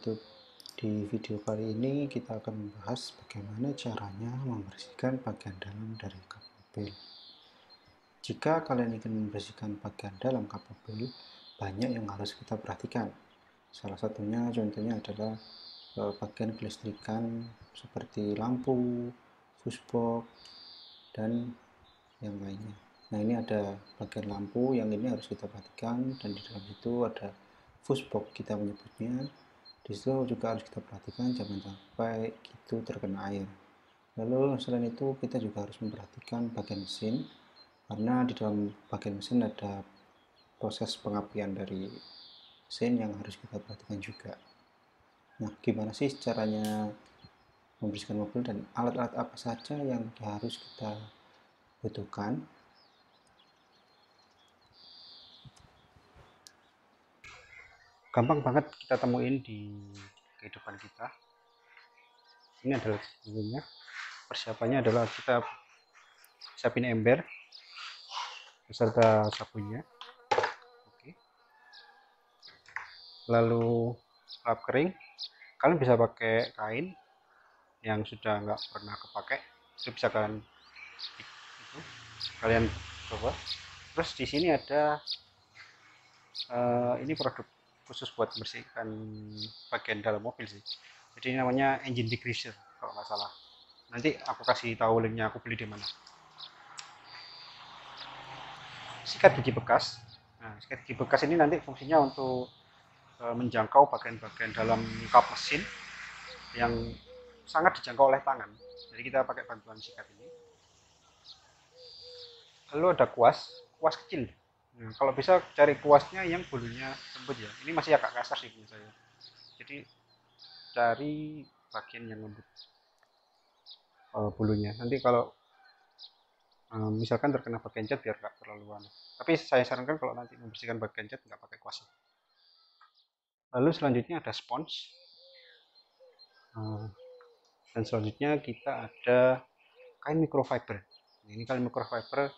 YouTube. Di video kali ini kita akan membahas bagaimana caranya membersihkan bagian dalam dari kap mobil. Jika kalian ingin membersihkan bagian dalam kap mobil, banyak yang harus kita perhatikan. Salah satunya contohnya adalah bagian kelistrikan seperti lampu, fusebox, dan yang lainnya. Nah, ini ada bagian lampu yang ini harus kita perhatikan, dan di dalam itu ada fusebox kita menyebutnya. Di situ juga harus kita perhatikan jangan sampai itu terkena air. Lalu selain itu kita juga harus memperhatikan bagian mesin, karena di dalam bagian mesin ada proses pengapian dari mesin yang harus kita perhatikan juga. Nah, gimana sih caranya membersihkan mobil dan alat-alat apa saja yang harus kita butuhkan? Gampang banget kita temuin di kehidupan kita. Ini adalah sebelumnya. Persiapannya adalah kita siapin ember beserta sabunnya. Oke. Lalu lap kering. Kalian bisa pakai kain yang sudah nggak pernah kepake. Itu bisa kalian coba. Terus di sini ada ini produk khusus buat membersihkan bagian dalam mobil sih. Jadi ini namanya engine degreaser kalau nggak salah. Nanti aku kasih tahu linknya, aku beli di mana. Sikat gigi bekas. Nah, sikat gigi bekas ini nanti fungsinya untuk menjangkau bagian-bagian dalam kap mesin yang sangat dijangkau oleh tangan. Jadi kita pakai bantuan sikat ini. Lalu ada kuas kecil. Nah, kalau bisa cari kuasnya yang bulunya lembut ya. Ini masih agak kasar sih menurut saya. Jadi cari bagian yang lembut bulunya. Nanti kalau misalkan terkena bagian cat biar nggak terlalu aneh. Tapi saya sarankan kalau nanti membersihkan bagian cat nggak pakai kuas. Lalu selanjutnya ada spons. Dan selanjutnya kita ada kain microfiber. Ini kain microfiber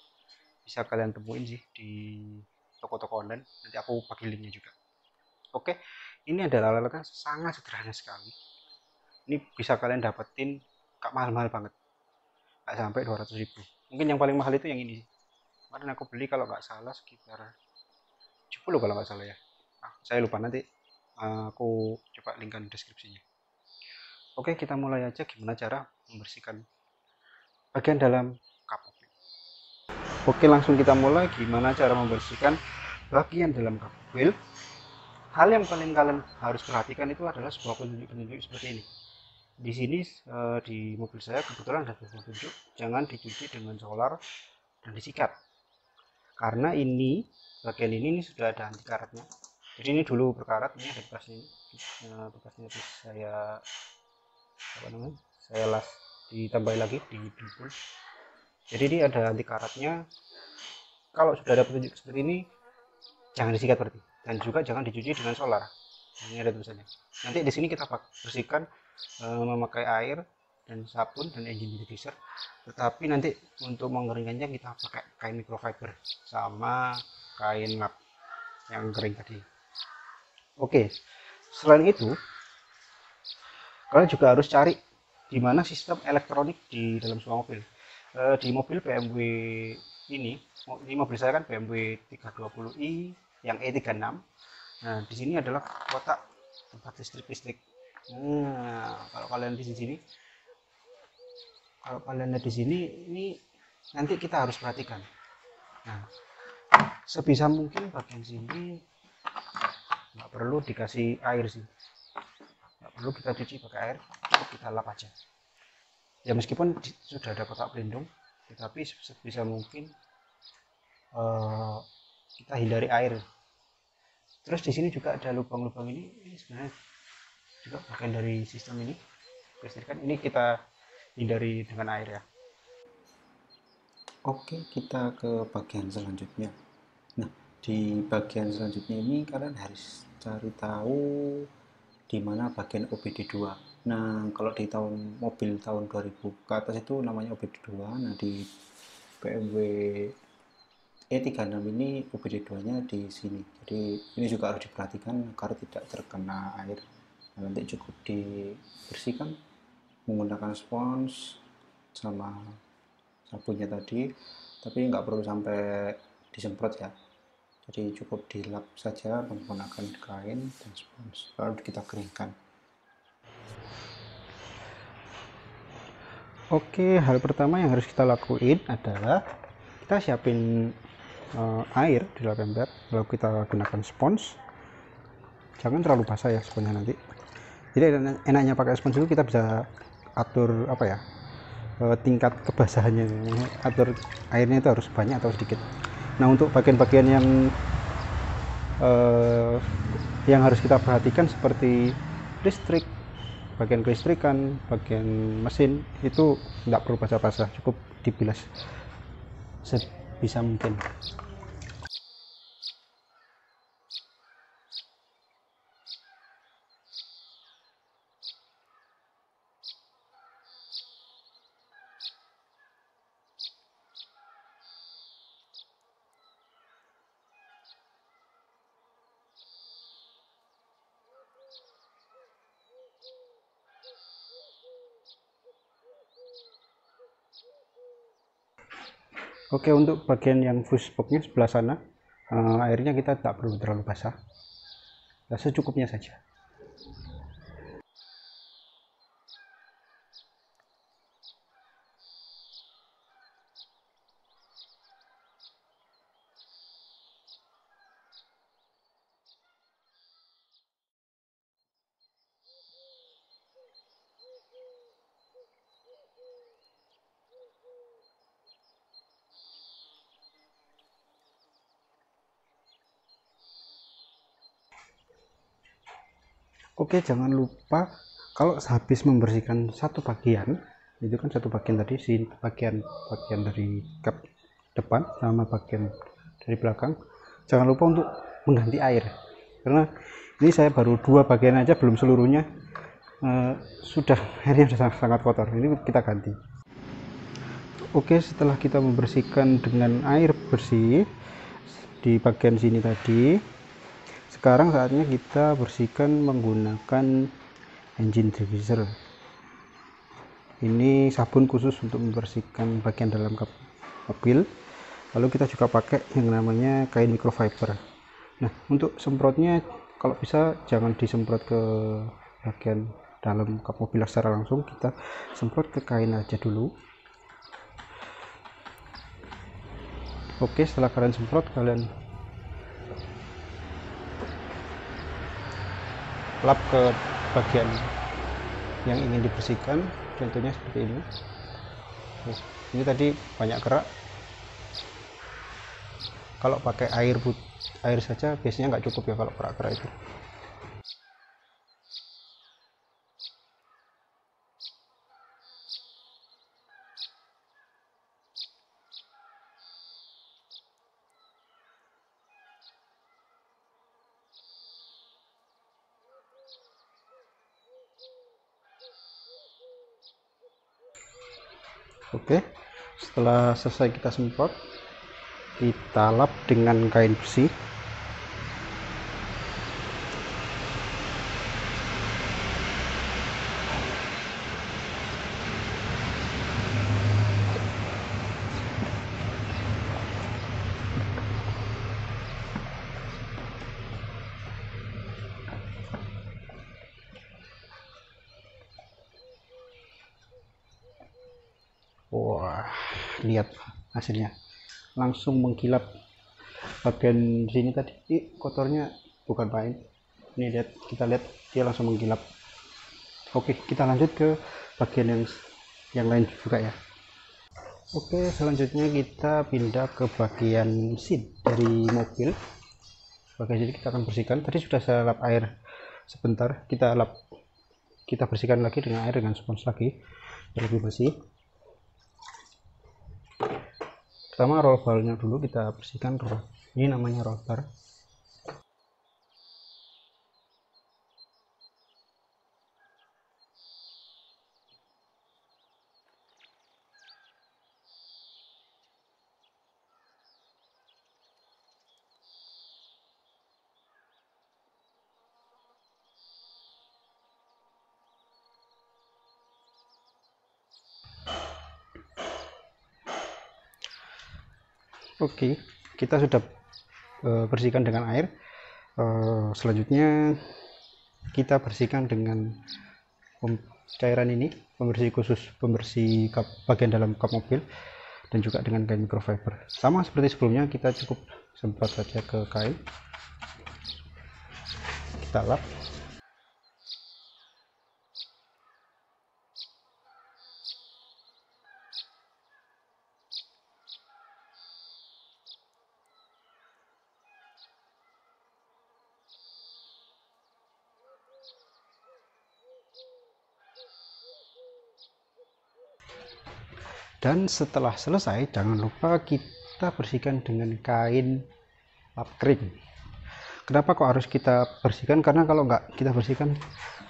bisa kalian temuin sih di toko-toko online. Nanti aku bagi linknya juga. Oke, ini adalah alatnya sangat sederhana sekali. Ini bisa kalian dapetin gak mahal-mahal banget, gak sampai 200.000. Mungkin yang paling mahal itu yang ini. Kemarin aku beli kalau nggak salah sekitar 70 kalau nggak salah ya. Saya lupa, nanti aku coba linkkan deskripsinya. Oke, kita mulai aja gimana cara membersihkan bagian dalam kap mobil. Oke, langsung kita mulai gimana cara membersihkan bagian dalam kap mobil. Hal yang paling kalian harus perhatikan itu adalah sebuah petunjuk-petunjuk seperti ini. Di sini di mobil saya kebetulan ada petunjuk jangan dicuci dengan solar dan disikat. Karena ini bagian ini sudah ada anti karatnya. Jadi ini dulu berkarat, ini ada bekasnya ini. Bekasnya itu saya las ditambah lagi di bimbul. Jadi ini ada anti karatnya. Kalau sudah ada petunjuk seperti ini jangan disikat berarti, dan juga jangan dicuci dengan solar. Ini ada tulisannya. Nanti di sini kita bersihkan memakai air dan sabun dan engine degreaser. Tetapi nanti untuk mengeringkannya kita pakai kain microfiber sama kain lap yang kering tadi. Oke, selain itu kalian juga harus cari di mana sistem elektronik di dalam sebuah mobil. Di mobil BMW ini mobil saya kan BMW 320i yang E36. Nah, di sini adalah kotak tempat listrik. Nah, kalau kalian di sini, ini nanti kita harus perhatikan. Nah, sebisa mungkin bagian sini nggak perlu dikasih air sih, nggak perlu kita cuci pakai air, kita lap aja. Ya meskipun sudah ada kotak pelindung, tetapi sebisa mungkin kita hindari air. Terus di sini juga ada lubang-lubang ini sebenarnya juga bagian dari sistem ini kelistrikan. Ini kita hindari dengan air ya. Oke, kita ke bagian selanjutnya. Nah, di bagian selanjutnya ini kalian harus cari tahu di mana bagian OBD2. Nah, kalau di mobil tahun 2000 ke atas itu namanya OBD2. Nah, di BMW E36 ini OBD2-nya di sini. Jadi ini juga harus diperhatikan agar tidak terkena air nanti cukup dibersihkan menggunakan spons sama sabunnya tadi, tapi nggak perlu sampai disemprot ya, jadi cukup dilap saja menggunakan kain dan spons lalu kita keringkan. Oke, hal pertama yang harus kita lakuin adalah kita siapin air di dalam ember, lalu kita gunakan spons. Jangan terlalu basah ya sponsnya nanti. Jadi enaknya pakai spons itu kita bisa atur apa ya, tingkat kebasahannya, atur airnya itu harus banyak atau sedikit. Nah, untuk bagian-bagian yang harus kita perhatikan seperti listrik, bagian kelistrikan, bagian mesin itu tidak perlu basah-basah, cukup dibilas sebisa mungkin. Oke, untuk bagian yang fuse boxnya sebelah sana, airnya kita tak perlu terlalu basah, secukupnya saja. Oke, jangan lupa kalau habis membersihkan satu bagian, itu kan satu bagian tadi, bagian dari kap depan sama bagian dari belakang, jangan lupa untuk mengganti air, karena ini saya baru dua bagian aja, belum seluruhnya sudah airnya sudah sangat kotor. Ini kita ganti. Oke, setelah kita membersihkan dengan air bersih di bagian sini tadi, sekarang saatnya kita bersihkan menggunakan engine diffuser. Ini sabun khusus untuk membersihkan bagian dalam kap mobil. Lalu kita juga pakai yang namanya kain microfiber. Nah, untuk semprotnya kalau bisa jangan disemprot ke bagian dalam kap mobil secara langsung, kita semprot ke kain aja dulu. Oke, setelah kalian semprot, kalian lap ke bagian yang ingin dibersihkan, contohnya seperti ini. Ini tadi banyak kerak, kalau pakai air saja biasanya nggak cukup ya kalau kerak-kerak itu. Oke, setelah selesai kita semprot, kita lap dengan kain bersih. Wah, lihat hasilnya, langsung mengkilap. Bagian sini tadi kotornya bukan main. Ini lihat, kita lihat dia langsung mengkilap. Oke, kita lanjut ke bagian yang lain juga ya. Oke, selanjutnya kita pindah ke bagian mesin dari mobil. Bagian sini kita akan bersihkan. Tadi sudah saya lap air sebentar, kita bersihkan lagi dengan air dengan spons lagi biar lebih bersih. Pertama roll barnya dulu kita bersihkan. Ini namanya roll bar. Oke, kita sudah bersihkan dengan air. Selanjutnya kita bersihkan dengan cairan ini, pembersih khusus, pembersih bagian dalam kap mobil, dan juga dengan kain microfiber. Sama seperti sebelumnya, kita cukup semprot saja ke kain, kita lap. Dan setelah selesai, jangan lupa kita bersihkan dengan kain lap kering. Kenapa kok harus kita bersihkan? Karena kalau nggak kita bersihkan,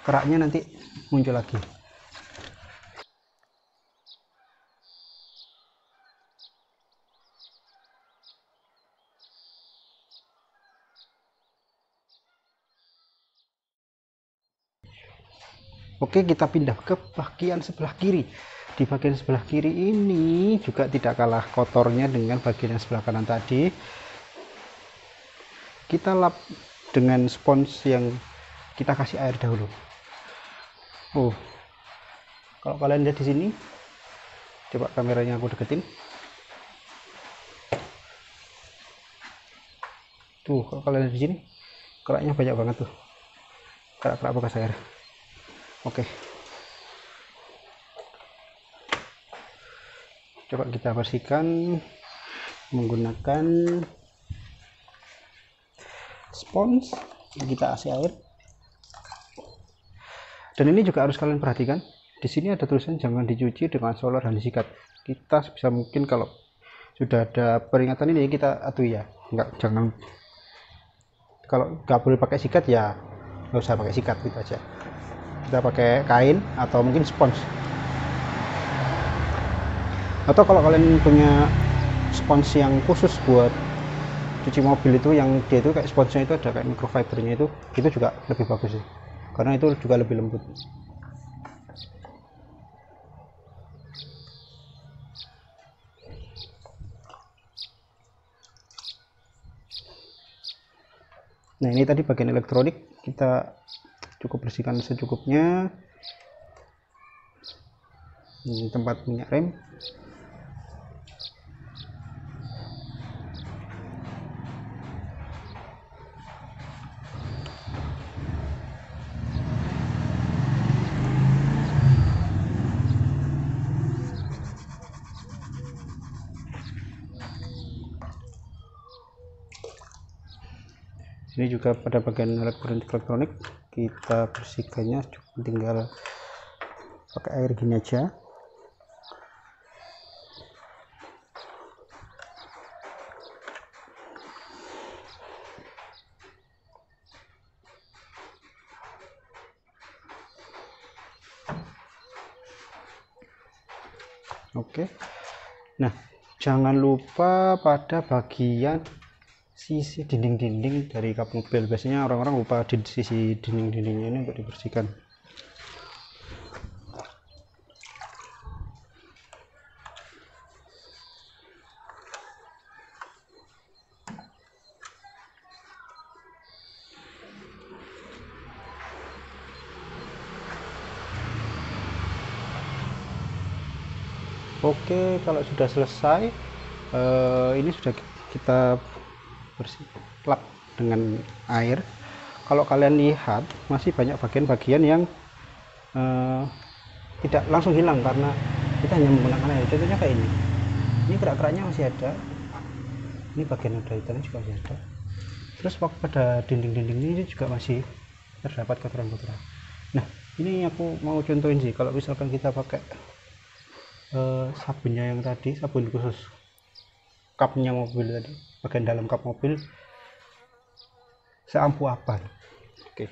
keraknya nanti muncul lagi. Oke, kita pindah ke bagian sebelah kiri. Di bagian sebelah kiri ini juga tidak kalah kotornya dengan bagian yang sebelah kanan tadi. Kita lap dengan spons yang kita kasih air dahulu. Kalau kalian lihat di sini, coba kameranya aku deketin. Tuh, kalau kalian lihat di sini, keraknya banyak banget tuh. Kerak-kerak bekas air. Oke. Coba kita bersihkan menggunakan spons yang kita kasih air. Dan ini juga harus kalian perhatikan. Di sini ada tulisan jangan dicuci dengan solar dan disikat. Kita sebisa mungkin kalau sudah ada peringatan ini kita atui ya. Jangan, kalau nggak boleh pakai sikat ya nggak usah pakai sikat, gitu aja. Kita pakai kain atau mungkin spons, atau kalau kalian punya spons yang khusus buat cuci mobil itu, yang dia itu kayak sponsnya itu ada kayak microfibernya, itu juga lebih bagus sih, karena itu juga lebih lembut. Nah, ini tadi bagian elektronik kita cukup bersihkan secukupnya. Ini tempat minyak rem. Ini juga pada bagian elektronik kita bersihkannya cukup tinggal pakai air gini aja. Oke, nah jangan lupa pada bagian sisi dinding-dinding dari kap mobil. Biasanya orang-orang lupa di sisi dinding-dindingnya ini untuk dibersihkan. Oke, kalau sudah selesai, ini sudah kita lap dengan air. Kalau kalian lihat, masih banyak bagian-bagian yang tidak langsung hilang karena kita hanya menggunakan air. Contohnya kayak ini kerak-keraknya masih ada, ini bagian ada hitamnya juga masih ada. Terus pada dinding-dinding ini juga masih terdapat kotoran-kotoran. Nah, ini aku mau contohin sih, kalau misalkan kita pakai sabunnya yang tadi, sabun khusus kapnya mobil tadi, bagian dalam kap mobil, seampuh apa? Oke.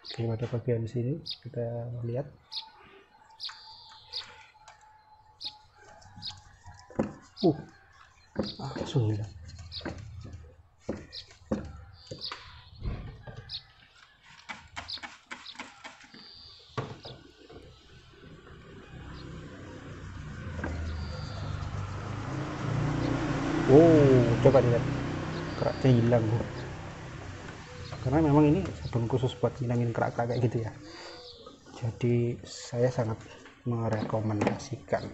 Oke, pada bagian sini kita lihat. Langsung ya. Coba dilihat, keraknya hilang. Karena memang ini sabun khusus buat ngilangin kerak-kerak kayak gitu ya. Jadi saya sangat merekomendasikan.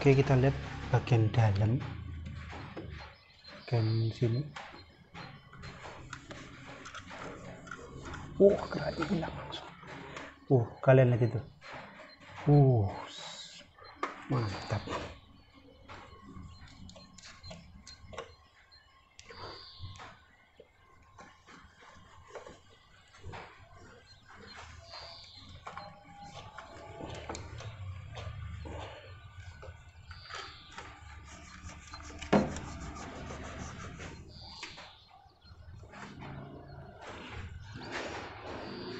Oke, kita lihat bagian dalam, bagian sini. Keraknya hilang langsung. Kalian lihat itu. Mantap.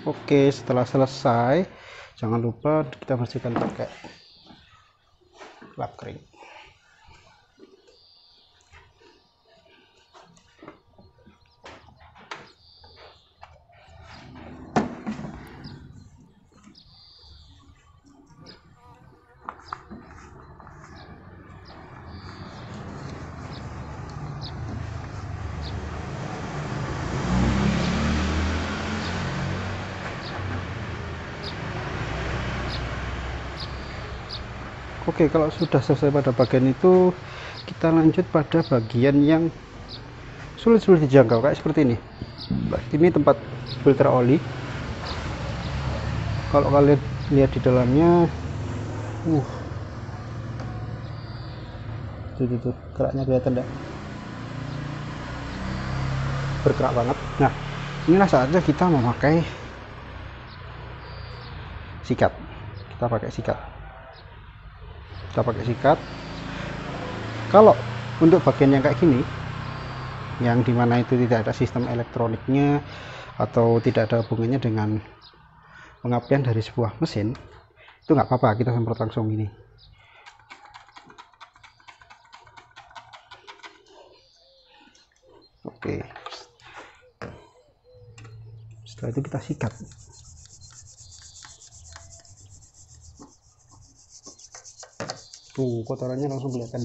Oke, setelah selesai, jangan lupa kita bersihkan pakai lap kering. Oke, kalau sudah selesai pada bagian itu, kita lanjut pada bagian yang sulit-sulit dijangkau, kayak seperti ini. Ini tempat filter oli. Kalau kalian lihat di dalamnya, tuh keraknya kelihatan enggak? Berkerak banget. Nah, inilah saatnya kita memakai sikat. Kita pakai sikat. Kalau untuk bagian yang kayak gini, yang dimana itu tidak ada sistem elektroniknya atau tidak ada hubungannya dengan pengapian dari sebuah mesin, itu nggak apa-apa, kita semprot langsung ini. Oke, setelah itu kita sikat. Kotorannya langsung kelihatan.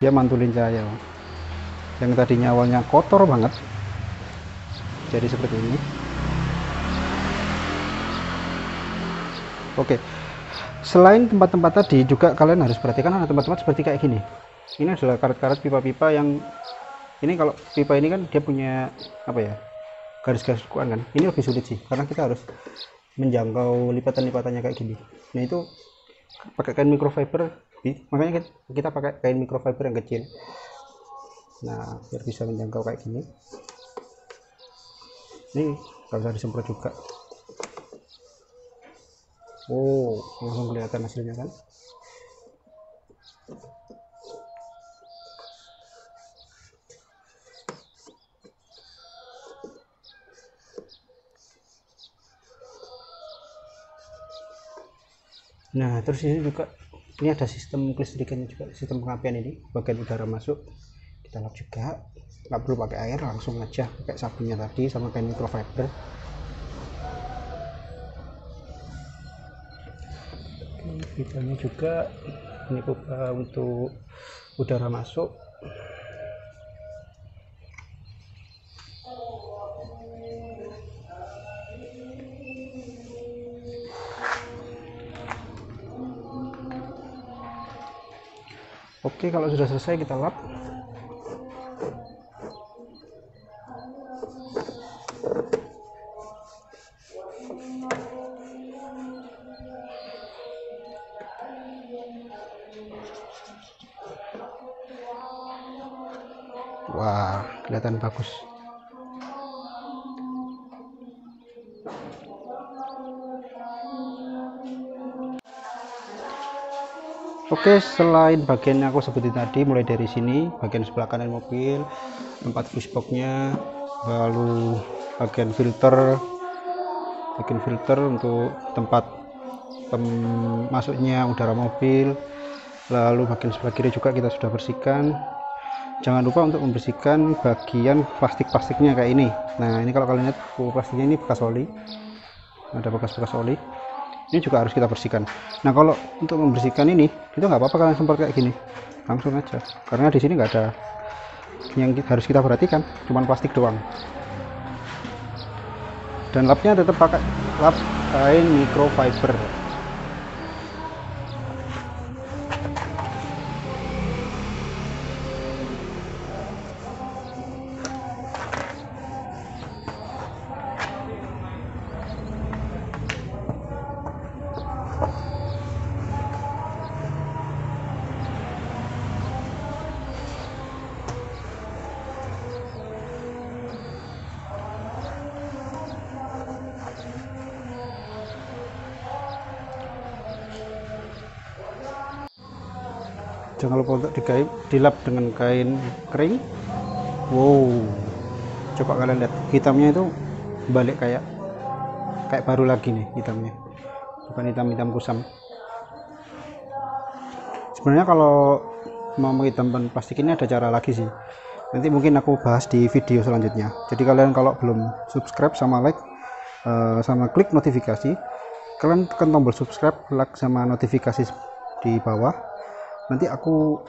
Dia mantulin cahaya, yang tadinya awalnya kotor banget jadi seperti ini. Oke, selain tempat-tempat tadi juga kalian harus perhatikan ada tempat-tempat seperti kayak gini. Ini adalah karet-karet pipa-pipa yang ini, kalau pipa ini kan dia punya apa ya, garis-garis kuan kan. Ini lebih sulit sih karena kita harus menjangkau lipatan-lipatannya kayak gini. Nah, itu pakai kain microfiber, makanya kita pakai kain microfiber yang kecil. Nah, biar bisa menjangkau kayak gini. Ini nggak usah disemprot juga. Langsung kelihatan hasilnya kan. Nah, terus ini juga ini ada sistem kelistrikannya juga, sistem pengapian ini, bagian udara masuk kita lap juga. nggak perlu pakai air, langsung aja pakai sabunnya tadi sama kain microfiber. Filternya juga ini untuk udara masuk. Oke, kalau sudah selesai kita lap. Wah, kelihatan bagus. Oke, selain bagian yang aku sebutin tadi, mulai dari sini bagian sebelah kanan mobil, tempat fuseboxnya, lalu bagian filter untuk tempat masuknya udara mobil, lalu bagian sebelah kiri juga kita sudah bersihkan. Jangan lupa untuk membersihkan bagian plastiknya kayak ini. Nah, ini kalau kalian lihat plastiknya ini bekas oli, ada bekas oli. Ini juga harus kita bersihkan. Nah, kalau untuk membersihkan ini itu nggak apa-apa kalian semprot kayak gini, langsung aja, karena di sini nggak ada yang harus kita perhatikan, cuman plastik doang. Dan lapnya tetap pakai lap kain microfiber. Jangan lupa untuk dilap dengan kain kering. Wow, coba kalian lihat, hitamnya itu balik kayak baru lagi nih hitamnya, bukan hitam kusam. Sebenarnya kalau mau menghitamkan plastik ini ada cara lagi sih, nanti mungkin aku bahas di video selanjutnya. Jadi kalian kalau belum subscribe sama like sama klik notifikasi, kalian tekan tombol subscribe, like sama notifikasi di bawah. Nanti aku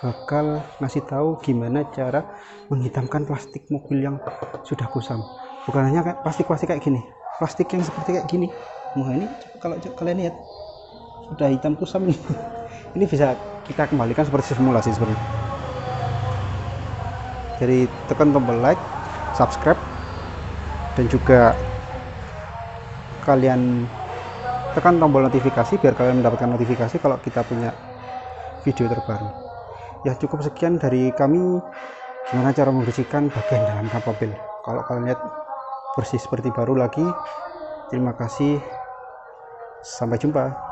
bakal ngasih tahu gimana cara menghitamkan plastik mobil yang sudah kusam. Bukan hanya kayak plastik kayak gini, plastik yang seperti kayak gini. Wah, ini kalau kalian lihat sudah hitam kusam ini. Ini bisa kita kembalikan seperti semula sih sebenarnya. Jadi tekan tombol like, subscribe, dan juga kalian tekan tombol notifikasi biar kalian mendapatkan notifikasi kalau kita punya video terbaru. Ya, cukup sekian dari kami gimana cara membersihkan bagian dalam kap mobil. Kalau kalian lihat bersih seperti baru lagi. Terima kasih, sampai jumpa.